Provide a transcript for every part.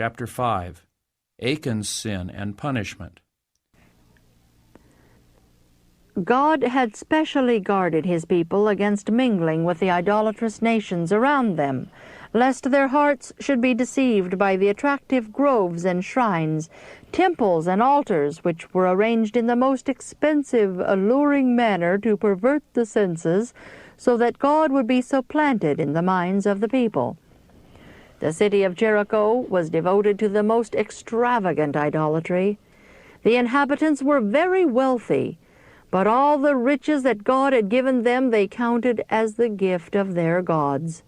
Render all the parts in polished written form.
chapter 5, Achans Sin and Punishment. God had specially guarded his people against mingling with the idolatrous nations around them, lest their hearts should be deceived by the attractive groves and shrines, temples and altars which were arranged in the most expensive, alluring manner to pervert the senses, so that God would be supplanted in the minds of the people. The city of Jericho was devoted to the most extravagant idolatry. The inhabitants were very wealthy, but all the riches that God had given them they counted as the gift of their gods.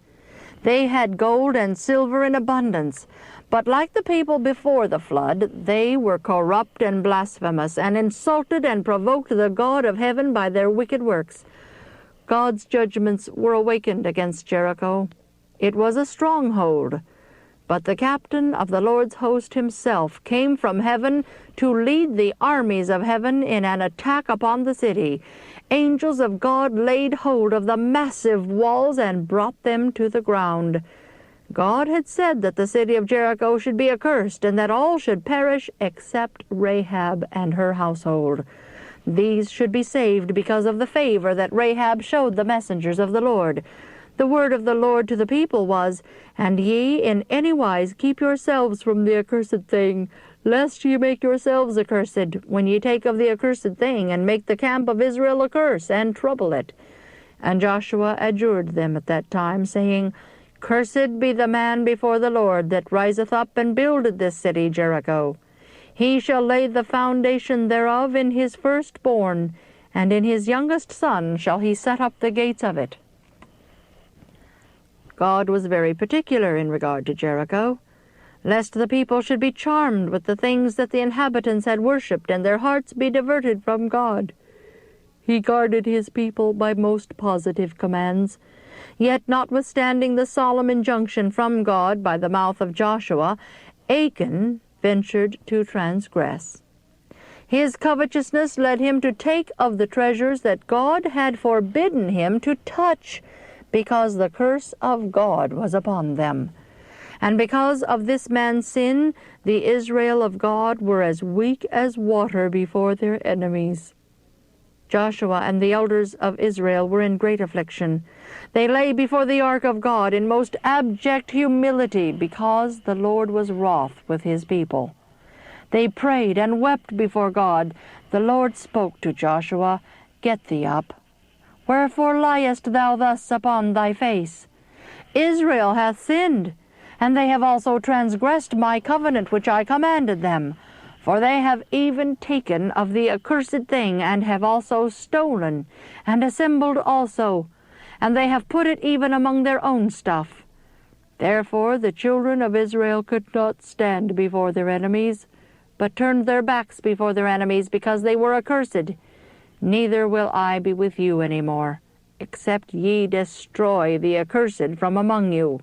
They had gold and silver in abundance, but like the people before the flood, they were corrupt and blasphemous, and insulted and provoked the God of heaven by their wicked works. God's judgments were awakened against Jericho. It was a stronghold, but the captain of the Lord's host himself came from heaven to lead the armies of heaven in an attack upon the city. Angels of God laid hold of the massive walls and brought them to the ground. God had said that the city of Jericho should be accursed, and that all should perish except Rahab and her household. These should be saved because of the favor that Rahab showed the messengers of the Lord. The word of the Lord to the people was, "And ye in any wise keep yourselves from the accursed thing, lest ye make yourselves accursed, when ye take of the accursed thing, and make the camp of Israel a curse, and trouble it." And Joshua adjured them at that time, saying, "Cursed be the man before the Lord that riseth up and buildeth this city Jericho. He shall lay the foundation thereof in his firstborn, and in his youngest son shall he set up the gates of it." God was very particular in regard to Jericho, lest the people should be charmed with the things that the inhabitants had worshipped, and their hearts be diverted from God. He guarded his people by most positive commands. Yet, notwithstanding the solemn injunction from God by the mouth of Joshua, Achan ventured to transgress. His covetousness led him to take of the treasures that God had forbidden him to touch, because the curse of God was upon them. And because of this man's sin, the Israel of God were as weak as water before their enemies. Joshua and the elders of Israel were in great affliction. They lay before the ark of God in most abject humility, because the Lord was wroth with his people. They prayed and wept before God. The Lord spoke to Joshua, "Get thee up. Wherefore liest thou thus upon thy face? Israel hath sinned, and they have also transgressed my covenant which I commanded them. For they have even taken of the accursed thing, and have also stolen, and assembled also, and they have put it even among their own stuff. Therefore the children of Israel could not stand before their enemies, but turned their backs before their enemies, because they were accursed. Neither will I be with you any more, except ye destroy the accursed from among you."